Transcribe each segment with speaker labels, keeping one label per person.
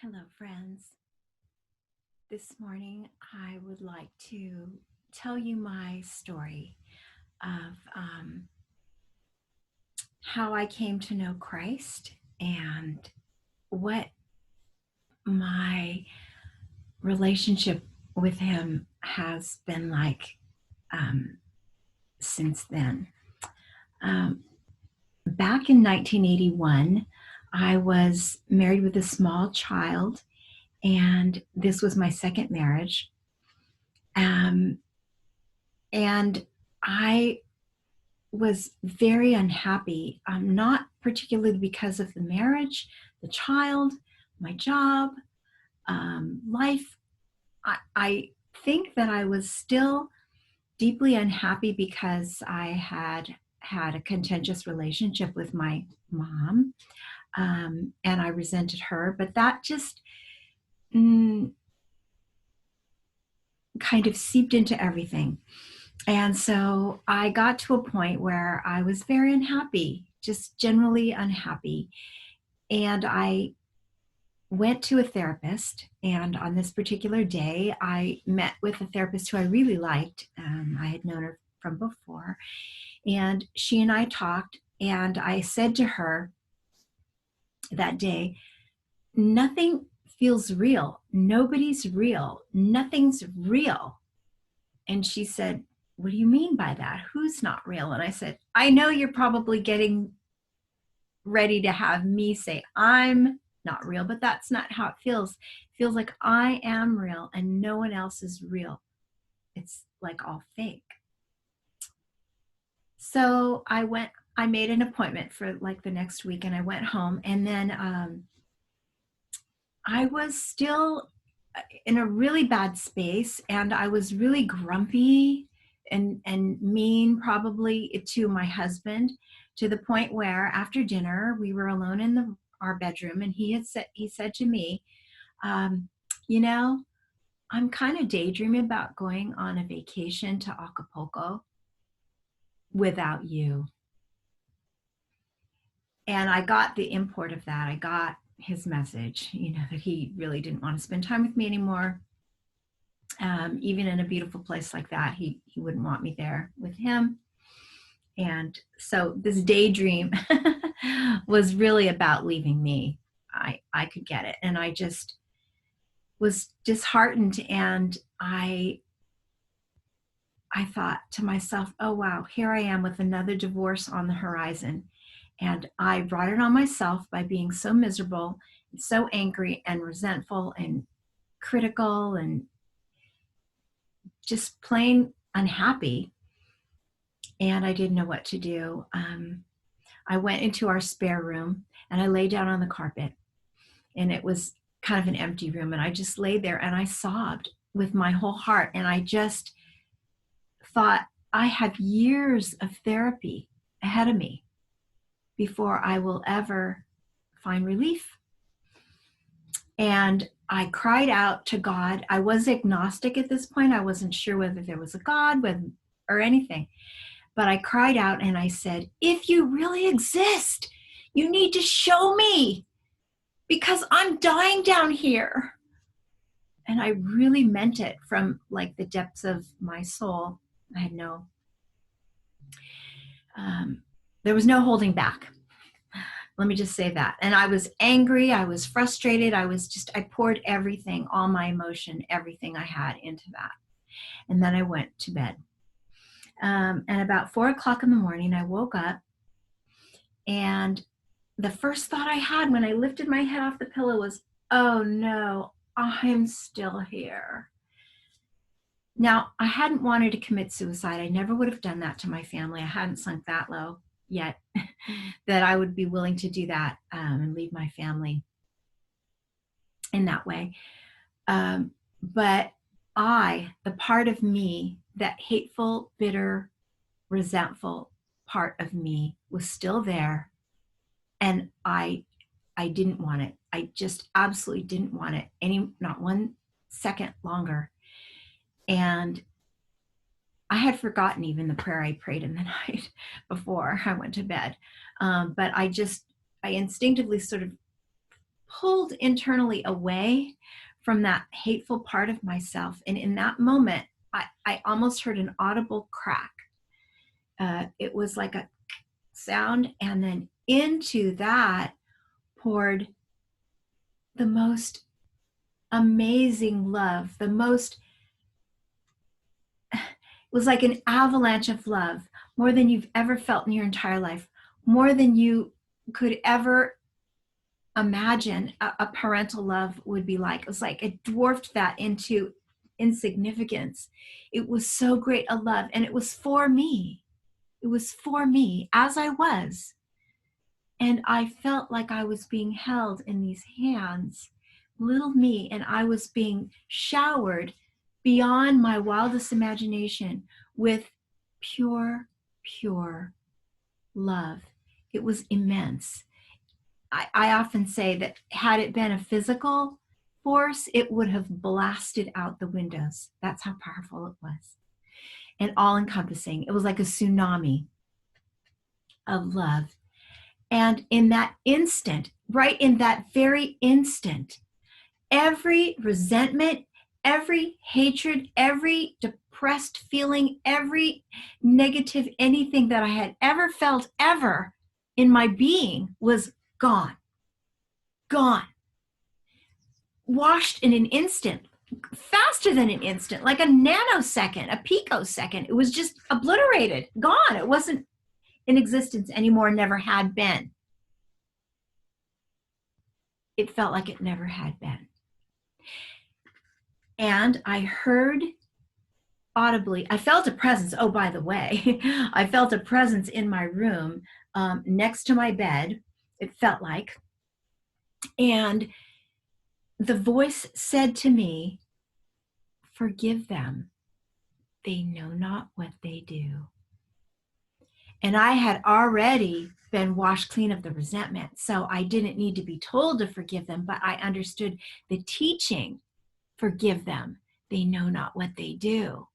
Speaker 1: Hello, friends. This morning, I would like to tell you my story of how I came to know Christ and what my relationship with Him has been like um, since then. Um, Back in 1981, I was married with a small child, and this was my second marriage. Um, and I was very unhappy, not particularly because of the marriage, the child, my job, life. I think that I was still deeply unhappy because I had a contentious relationship with my mom, and I resented her, but that just mm, kind of seeped into everything. And so I got to a point where I was very unhappy, just generally unhappy. And I went to a therapist. And on this particular day, I met with a therapist who I really liked. I had known her from before. And she and I talked. And I said to her that day, nothing feels real. Nobody's real. Nothing's real. And she said, what do you mean by that? Who's not real? And I said, I know you're probably getting ready to have me say I'm not real, but that's not how it feels. It feels like I am real and no one else is real. It's like all fake. So I made an appointment for like the next week, and I went home, and then I was still in a really bad space, and I was really grumpy and mean, probably, to my husband, to the point where after dinner we were alone in our bedroom, and he said to me, um, you know, I'm kind of daydreaming about going on a vacation to Acapulco without you. And I got the import of that. I got his message, that he really didn't want to spend time with me anymore. Even in a beautiful place like that, he wouldn't want me there with him. And so this daydream was really about leaving me. I could get it. And I just was disheartened. And I thought to myself, oh, wow, here I am with another divorce on the horizon. And I brought it on myself by being so miserable and so angry and resentful and critical and just plain unhappy. And I didn't know what to do. I went into our spare room and I lay down on the carpet, and it was kind of an empty room. And I just lay there and I sobbed with my whole heart. And I just thought, I have years of therapy ahead of me before I will ever find relief. And I cried out to God. I was agnostic at this point. I wasn't sure whether there was a God or anything. But I cried out and I said, if you really exist, you need to show me, because I'm dying down here. And I really meant it from like the depths of my soul. I had there was no holding back. Let me just say that. And I was angry. I was frustrated. I poured everything, all my emotion, everything I had into that. And then I went to bed. And about 4:00 in the morning, I woke up, and the first thought I had when I lifted my head off the pillow was, oh no, I'm still here. Now, I hadn't wanted to commit suicide. I never would have done that to my family. I hadn't sunk that low yet that I would be willing to do that and leave my family in that way. But the part of me, that hateful, bitter, resentful part of me, was still there. And I didn't want it. I just absolutely didn't want it not 1 second longer. And I had forgotten even the prayer I prayed in the night before I went to bed. But I instinctively sort of pulled internally away from that hateful part of myself. And in that moment, I almost heard an audible crack. It was like a sound, and then into that poured the most amazing love, it was like an avalanche of love, more than you've ever felt in your entire life, more than you could ever imagine a parental love would be like. It was like it dwarfed that into insignificance. It was so great a love, and it was for me. It was for me as I was. And I felt like I was being held in these hands, little me, and I was being showered beyond my wildest imagination with pure, pure love. It was immense. I often say that had it been a physical force, it would have blasted out the windows. That's how powerful it was. And all encompassing. It was like a tsunami of love. And in that instant, right in that very instant, every resentment, every hatred, every depressed feeling, every negative anything that I had ever felt ever in my being was gone. Gone. Washed in an instant, faster than an instant, like a nanosecond, a picosecond. It was just obliterated, gone. It wasn't in existence anymore, never had been. It felt like it never had been. And I heard audibly, I felt a presence. Oh, by the way, I felt a presence in my room next to my bed, it felt like. And the voice said to me, "Forgive them. They know not what they do." And I had already been washed clean of the resentment, so I didn't need to be told to forgive them, but I understood the teaching, forgive them. They know not what they do.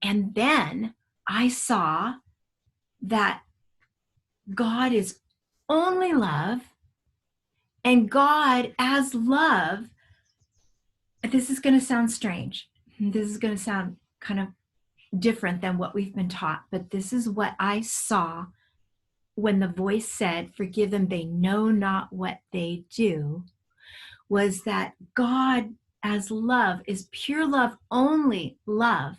Speaker 1: And then I saw that God is only love, and God as love, this is going to sound strange. This is going to sound kind of different than what we've been taught, but this is what I saw when the voice said, "Forgive them, they know not what they do," was that God as love is pure love, only love,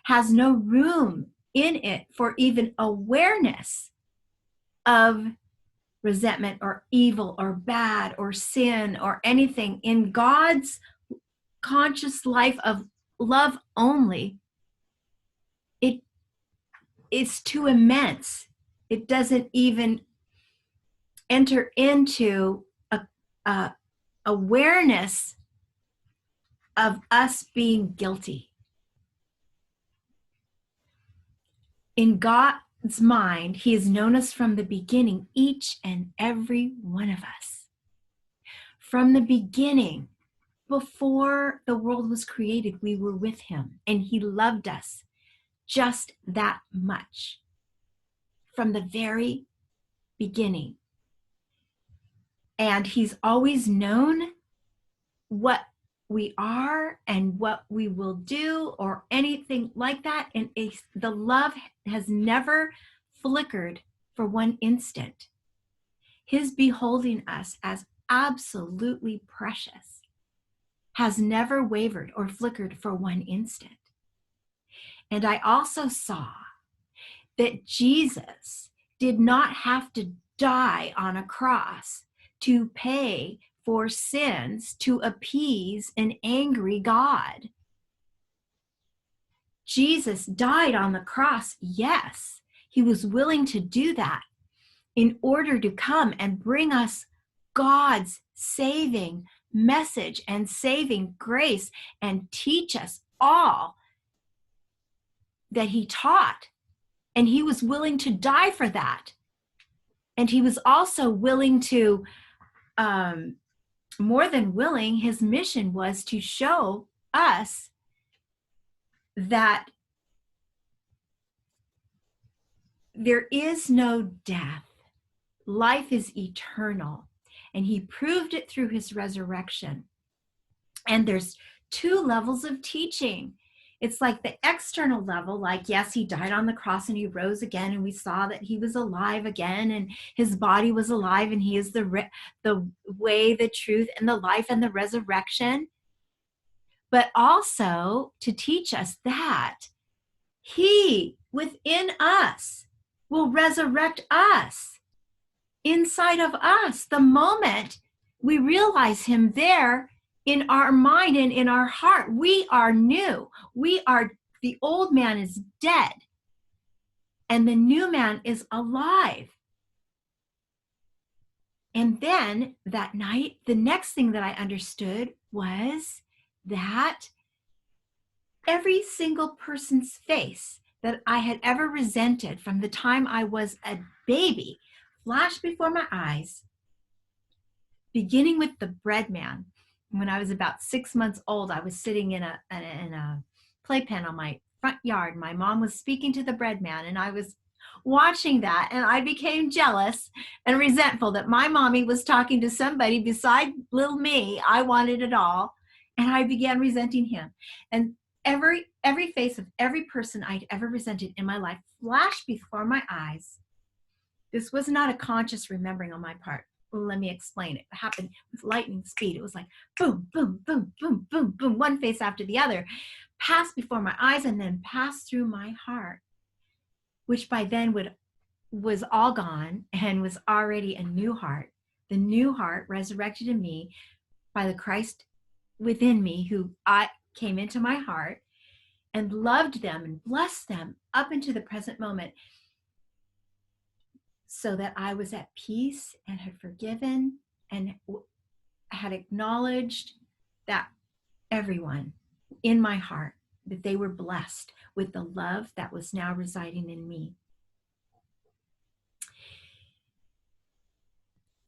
Speaker 1: has no room in it for even awareness of resentment or evil or bad or sin or anything. In God's conscious life of love only, it is too immense. It doesn't even enter into a awareness of us being guilty. In God's mind, He has known us from the beginning, each and every one of us. From the beginning, before the world was created, we were with Him, and He loved us just that much. From the very beginning. And He's always known what we are and what we will do or anything like that. And the love has never flickered for one instant. His beholding us as absolutely precious has never wavered or flickered for one instant. And I also saw that Jesus did not have to die on a cross to pay for sins to appease an angry God. Jesus died on the cross, yes. He was willing to do that in order to come and bring us God's saving message and saving grace and teach us all that He taught. And He was willing to die for that. And He was also willing to, more than willing, His mission was to show us that there is no death. Life is eternal. And he proved it through his resurrection. And there's two levels of teaching. It's like the external level, like, yes, he died on the cross and he rose again, and we saw that he was alive again, and his body was alive, and he is the way, the truth, and the life, and the resurrection. But also to teach us that he within us will resurrect us inside of us the moment we realize him there in our mind and in our heart. We are new. The old man is dead and the new man is alive. And then that night, the next thing that I understood was that every single person's face that I had ever resented from the time I was a baby flashed before my eyes, beginning with the bread man. When I was about 6 months old, I was sitting in a playpen on my front yard. My mom was speaking to the bread man, and I was watching that, and I became jealous and resentful that my mommy was talking to somebody beside little me. I wanted it all, and I began resenting him. And every face of every person I'd ever resented in my life flashed before my eyes. This was not a conscious remembering on my part. Well, let me explain it. It happened with lightning speed. It was like boom, boom, boom, boom, boom, boom, one face after the other, passed before my eyes and then passed through my heart, which by then was all gone and was already a new heart. The new heart resurrected in me by the Christ within me, who I came into my heart and loved them and blessed them up into the present moment, so that I was at peace and had forgiven and had acknowledged that everyone in my heart, that they were blessed with the love that was now residing in me.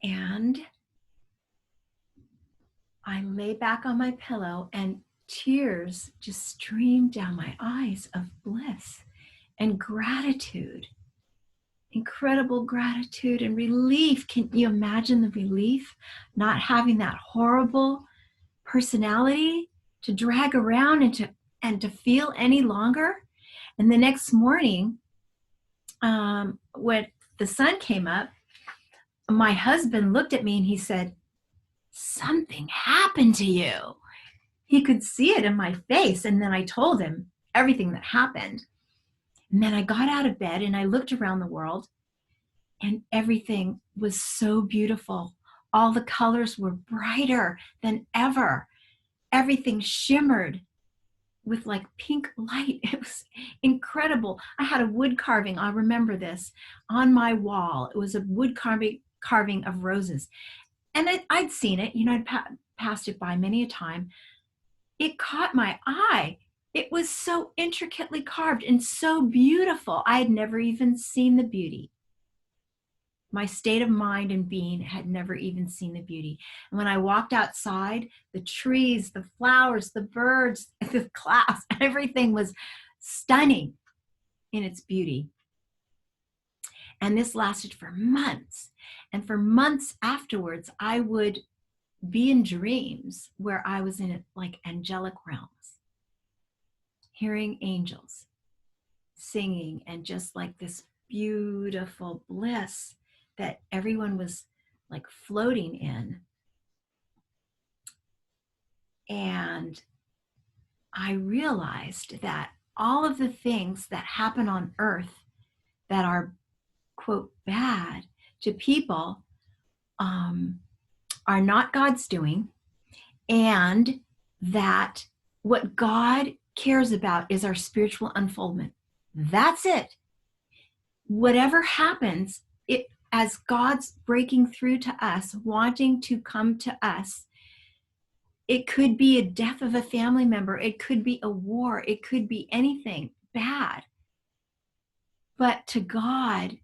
Speaker 1: And I lay back on my pillow and tears just streamed down my eyes of bliss and gratitude. Incredible gratitude and relief. Can you imagine the relief? Not having that horrible personality to drag around and to feel any longer. And the next morning, when the sun came up, my husband looked at me and he said, "Something happened to you." He could see it in my face. And then I told him everything that happened. And then I got out of bed and I looked around the world, and everything was so beautiful. All the colors were brighter than ever. Everything shimmered with like pink light. It was incredible. I had a wood carving, I remember this, on my wall. It was a wood carving of roses. And I'd seen it, I'd passed it by many a time. It caught my eye. It was so intricately carved and so beautiful. I had never even seen the beauty. My state of mind and being had never even seen the beauty. And when I walked outside, the trees, the flowers, the birds, the clouds, everything was stunning in its beauty. And this lasted for months. And for months afterwards, I would be in dreams where I was in like angelic realms, hearing angels singing, and just like this beautiful bliss that everyone was like floating in. And I realized that all of the things that happen on earth that are, quote, bad to people are not God's doing, and that what God cares about is our spiritual unfoldment. That's it. Whatever happens, as God's breaking through to us, wanting to come to us. It could be a death of a family member. It could be a war. It could be anything bad. But to God,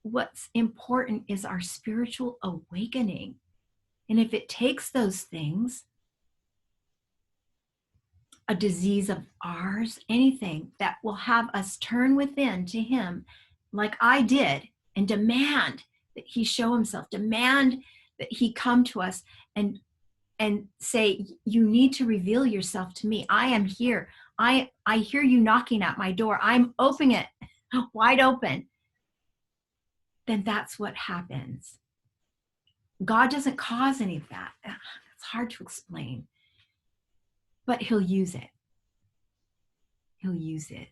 Speaker 1: what's important is our spiritual awakening. And if it takes those things, a disease of ours, anything that will have us turn within to Him, like I did, and demand that He show Himself, demand that he come to us and say, you need to reveal yourself to me. I am here. I hear you knocking at my door. I'm opening it wide open. Then that's what happens. God doesn't cause any of that. It's hard to explain, but he'll use it. He'll use it.